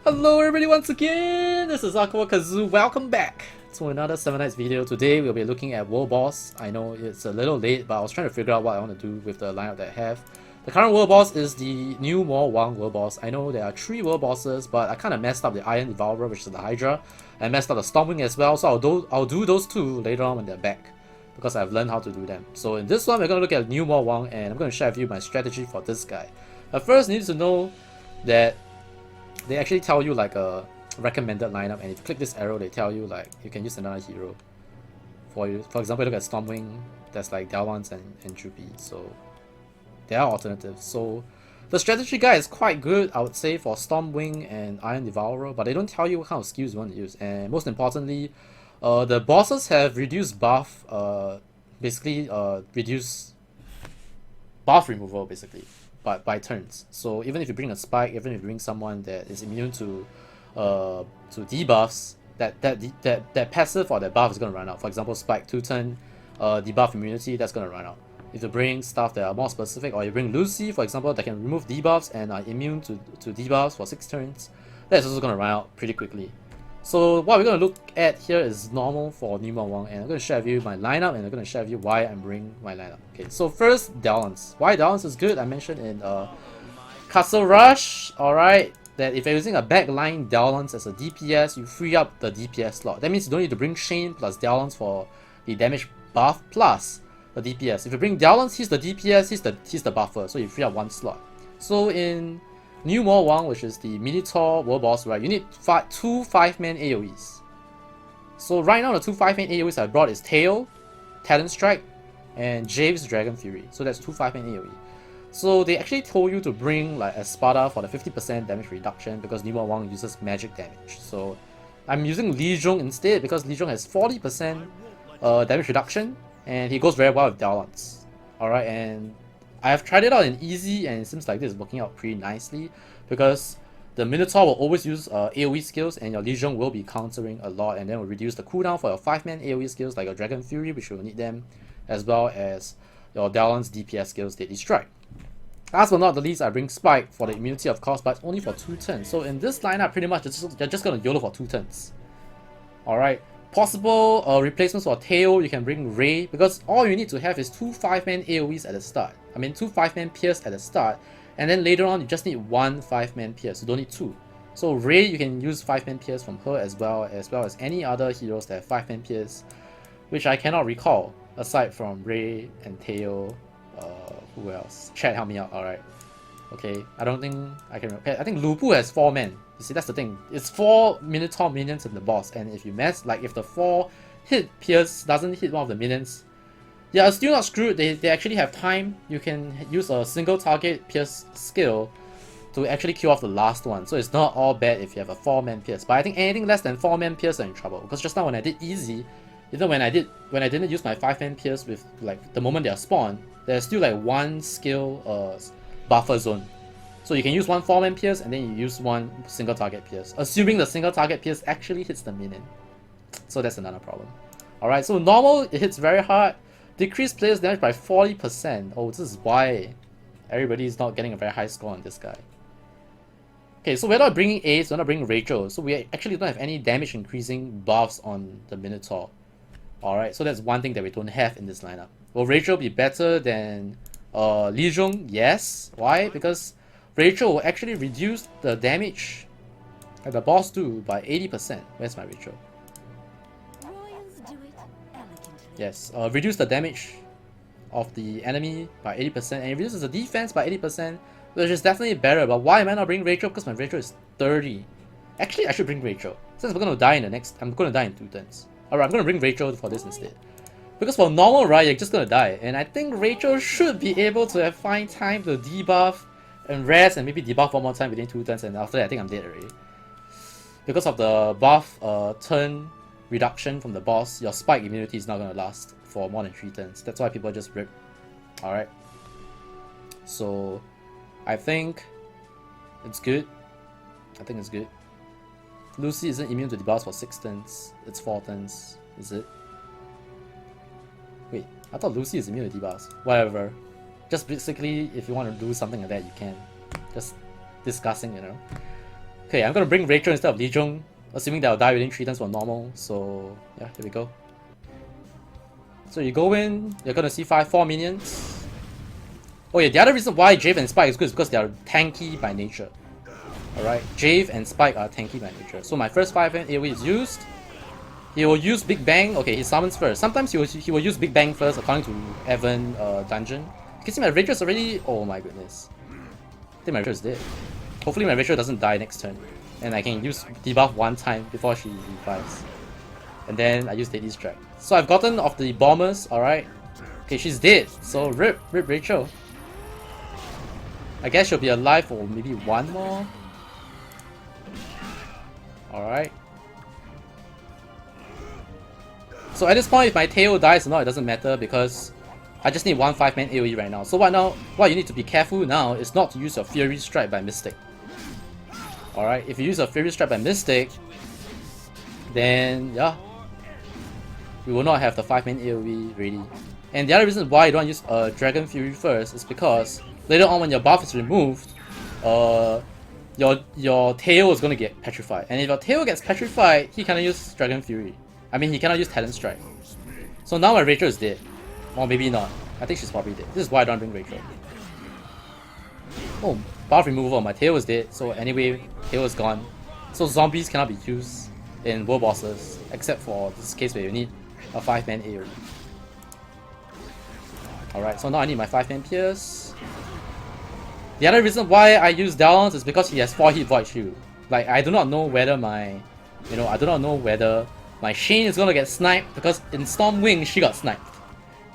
Hello everybody once again, this is AikawaKazu, welcome back to another 7 Nights video. Today we'll be looking at World Boss. I know it's a little late, but I was trying to figure out what I want to do with the lineup that I have. The current World Boss is the Niu Mo Wang World Boss. I know there are 3 World Bosses, but I kind of messed up the Iron Devourer, which is the Hydra, and messed up the Stormwing as well, so I'll do those 2 later on when they're back, because I've learned how to do them. So in this one, we're going to look at Niu Mo Wang, and I'm going to share with you my strategy for this guy. But first, you need to know that they actually tell you like a recommended lineup, and if you click this arrow, they tell you like you can use another hero for you. For example, look at Stormwing, that's like Dalwans and Jubi, so there are alternatives. So the strategy guide is quite good, I would say, for Stormwing and Iron Devourer, but they don't tell you what kind of skills you want to use. And most importantly, the bosses have reduced buff, basically reduce buff removal basically by turns. So even if you bring a spike, even if you bring someone that is immune to debuffs, that passive or that buff is gonna run out. For example, spike 2-turn debuff immunity, that's gonna run out. If you bring stuff that are more specific, or you bring Lucy, for example, that can remove debuffs and are immune to debuffs for 6 turns, that's also gonna run out pretty quickly. So what we're gonna look at here is normal for Niu Mo Wang, and I'm gonna share with you my lineup, and I'm gonna share with you why I'm bringing my lineup. Okay, so first, Dalwans. Why Dalwans is good? I mentioned in Castle Rush, alright, that if you're using a backline Dalwans as a DPS, you free up the DPS slot. That means you don't need to bring Shane plus Dalwans for the damage buff plus the DPS. If you bring Dalwans, he's the DPS, he's the buffer, so you free up 1 slot. So in Niu Mo Wang, which is the Minotaur World Boss, right, you need 2 5-man AoEs. So right now the 2 5-man AoEs I brought is Tail, Talon Strike, and Jave's Dragon Fury. So that's 2 5-man AoE. So they actually told you to bring like Espada for the 50% damage reduction, because Niu Mo Wang uses magic damage. So I'm using Li Zhong instead, because Li Zhong has 40% damage reduction, and he goes very well with Dalwans. Alright, and I have tried it out in easy, and it seems like this is working out pretty nicely, because the Minotaur will always use AoE skills, and your Li Zhong will be countering a lot, and then will reduce the cooldown for your 5-man AoE skills like your Dragon Fury, which you will need them, as well as your Dalwans DPS skills, Deadly Strike. Last but not the least, I bring Spike for the immunity, of course, but it's only for 2 turns. So in this lineup, pretty much you're just gonna YOLO for 2 turns. Alright. Possible replacements for Tail, you can bring Ray, because all you need to have is 2 5-man AoEs at the start. I mean 2 5-man Pierce at the start, and then later on you just need 1 5-man Pierce, you don't need 2. So Ray, you can use 5-man Pierce from her as well as any other heroes that have 5-man Pierce, which I cannot recall, aside from Ray and Tail. Who else? Chat, help me out, alright. Okay, I don't think I can... I think Lupu has 4 men. You see, that's the thing. It's 4 Minotaur minions in the boss, and if you mess, like if the 4 hit Pierce doesn't hit one of the minions, yeah, still not screwed. They actually have time. You can use a single target Pierce skill to actually kill off the last one. So it's not all bad if you have a 4-man Pierce. But I think anything less than 4-man Pierce are in trouble. Because just now when I did easy, even when I didn't use my 5-man Pierce with like the moment they are spawned, there's still like 1 skill buffer zone. So you can use 1 4-man Pierce, and then you use 1 single target Pierce, assuming the single target Pierce actually hits the minion. So that's another problem. Alright, so normal, it hits very hard. Decrease players damage by 40%. Oh, this is why everybody is not getting a very high score on this guy. Okay, so we're not bringing Ace, we're not bringing Rachel, so we actually don't have any damage increasing buffs on the Minotaur. Alright, so that's one thing that we don't have in this lineup. Will Rachel be better than Li Zhong? Yes. Why? Because Rachel will actually reduce the damage that the boss do by 80%. Where's my Rachel? Yes, reduce the damage of the enemy by 80%, and it reduces the defense by 80%, which is definitely better. But why am I not bringing Rachel? Because my Rachel is 30. Actually, I should bring Rachel. Since we're gonna die in I'm gonna die in 2 turns. Alright, I'm gonna bring Rachel for this instead. Because for normal, right, you're just gonna die, and I think Rachel should be able to find time to debuff and rest, and maybe debuff 1 more time within 2 turns, and after that I think I'm dead already. Because of the buff turn reduction from the boss, your spike immunity is not gonna last for more than 3 turns. That's why people just rip. Alright. So I think it's good. I think it's good. Lucy isn't immune to debuffs for 6 turns. It's 4 turns. Is it? Wait, I thought Lucy is immune to debuffs. Whatever. Just basically, if you want to do something like that, you can. Just discussing, you know. Okay, I'm gonna bring Rachel instead of Li Jung, assuming that I'll die within 3 turns for normal. So yeah, here we go. So you go in, you're gonna see 4 minions. Oh yeah, the other reason why Jave and Spike is good is because they are tanky by nature. Alright, Jave and Spike are tanky by nature. So my first 5-man AoE is used. He will use Big Bang. Okay, he summons first. Sometimes he will use Big Bang first according to Evan dungeon. You can see my Rachel's already... Oh my goodness. I think my Rachel is dead. Hopefully my Rachel doesn't die next turn. And I can use debuff 1 time before she revives. And then I use Deadly Strike. So I've gotten off the bombers, alright. Okay, she's dead. So rip Rachel. I guess she'll be alive for maybe 1 more. Alright. So at this point, if my Teo dies or not, it doesn't matter because I just need 1 5-man AoE right now. So what you need to be careful now is not to use your Fury Strike by mistake. Alright, if you use a Fury Strike by mistake, then yeah, you will not have the 5-man AoE ready. And the other reason why you don't use Dragon Fury first is because later on when your buff is removed, your tail is gonna get petrified. And if your tail gets petrified, he cannot use Dragon Fury. I mean, he cannot use Talent Strike. So now my Rachel is dead. Or maybe not. I think she's probably dead. This is why I don't bring Rachel. Oh, buff removal. My tail is dead. So anyway, tail is gone. So zombies cannot be used in world bosses, except for this case where you need a 5-man AoE. Alright, so now I need my 5-man Pierce. The other reason why I use Downs is because he has 4 hit Void Shield. Like, I do not know whether my... I do not know whether my Shane is gonna get sniped, because in Stormwing she got sniped.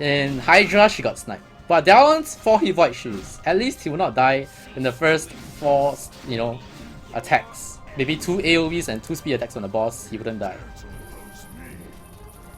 In Hydra she got sniped. But Downs 4 hit Void Shields. At least he will not die in the first 4, attacks. Maybe 2 AoEs and 2 speed attacks on the boss, he wouldn't die.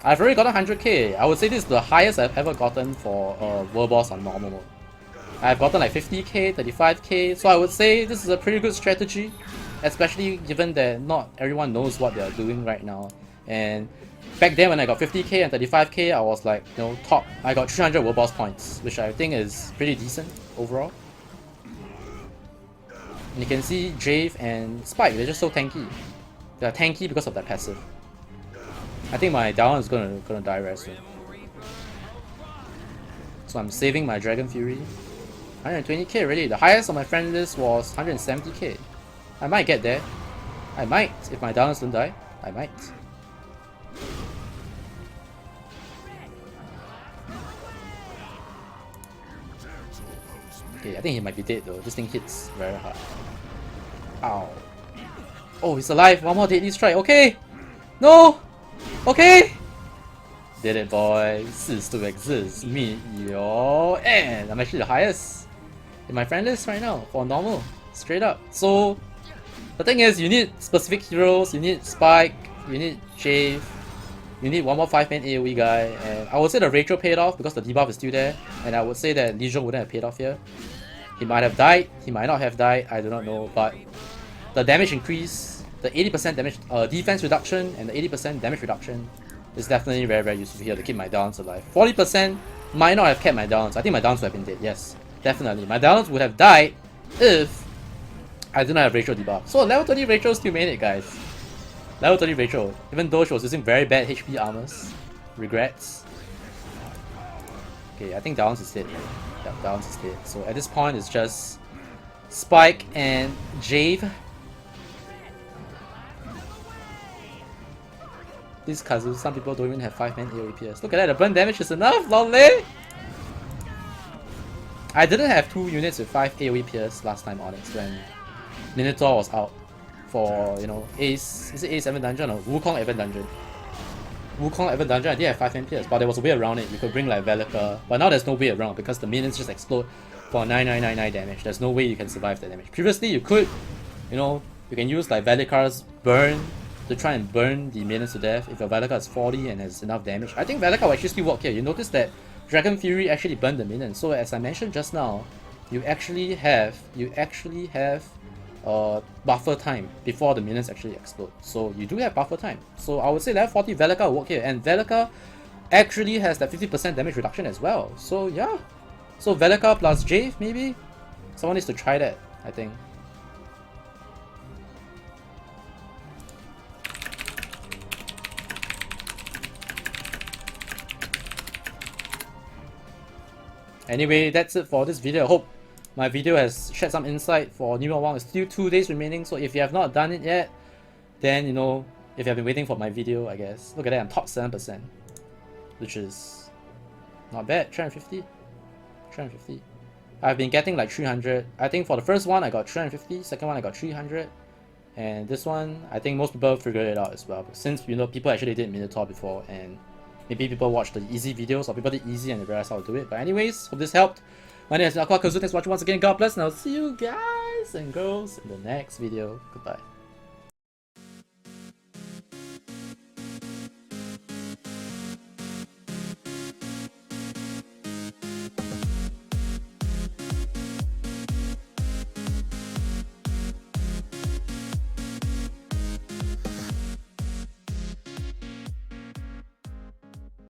I've already gotten 100k. I would say this is the highest I've ever gotten for a world boss on normal mode. I've gotten like 50k, 35k, so I would say this is a pretty good strategy, especially given that not everyone knows what they are doing right now. And back then when I got 50k and 35k, I was like, top. I got 300 world boss points, which I think is pretty decent overall. And you can see Jave and Spike, they're just so tanky. They're tanky because of that passive. I think my down is gonna die very soon. So I'm saving my Dragon Fury. 120k already. The highest on my friend list was 170k. I might get there. I might, if my downs don't die. I might. Okay, I think he might be dead though. This thing hits very hard. Ow. Oh, he's alive. 1 more Deadly Strike. Okay! No! Okay! Did it, boys. Cease to exist. Me, yo. And I'm actually the highest in my friend list right now for normal. Straight up. So, the thing is, you need specific heroes. You need Spike. You need Jave. You need 1 more 5-man AoE guy. And I would say the Rachel paid off because the debuff is still there. And I would say that Li Jung wouldn't have paid off here. He might have died. He might not have died. I do not know. But the damage increase, the 80% damage defense reduction, and the 80% damage reduction is definitely very, very useful here to keep my downs alive. 40% might not have kept my downs. I think my downs would have been dead. Yes, definitely. My downs would have died if I didn't have Rachel debuff. So level 30 Rachel still made it, guys. Level 30 Rachel, even though she was using very bad HP armors. Regrets. Okay, I think Downs is dead. Yeah, Downs is dead. So at this point, it's just Spike and Jave. This Kazu, some people don't even have 5-man AoE PS. Look at that, the burn damage is enough, lolly! I didn't have 2 units with 5 AoE PS last time on it when Minotaur was out for, Ace, is it Ace Event Dungeon or Wukong Event Dungeon? Wukong Event Dungeon, I did have 5-man PS, but there was a way around it. You could bring like Velika, but now there's no way around because the minions just explode for 9999 damage. There's no way you can survive that damage. Previously, you could, you can use like Velika's burn to try and burn the minions to death if your Velika is 40 and has enough damage. I think Velika will actually still work here. You notice that Dragon Fury actually burned the minions. So as I mentioned just now, you actually have buffer time before the minions actually explode. So you do have buffer time. So I would say level 40 Velika will work here, and Velika actually has that 50% damage reduction as well. So yeah. So Velika plus Jave maybe? Someone needs to try that, I think. Anyway, that's it for this video. I hope my video has shed some insight for Niu Mo Wang. It's still 2 days remaining, so if you have not done it yet, then you know, if you have been waiting for my video, I guess. Look at that, I'm top 7%, which is not bad. 350. I've been getting like 300. I think for the first one I got 350, second one I got 300, and this one I think most people figured it out as well. Since you know people actually did Minotaur before, and maybe people watched the easy videos, or people did easy and they realized how to do it. But anyways, hope this helped. My name is AikawaKazu. Thanks for watching once again. God bless, and I'll see you guys and girls in the next video. Goodbye.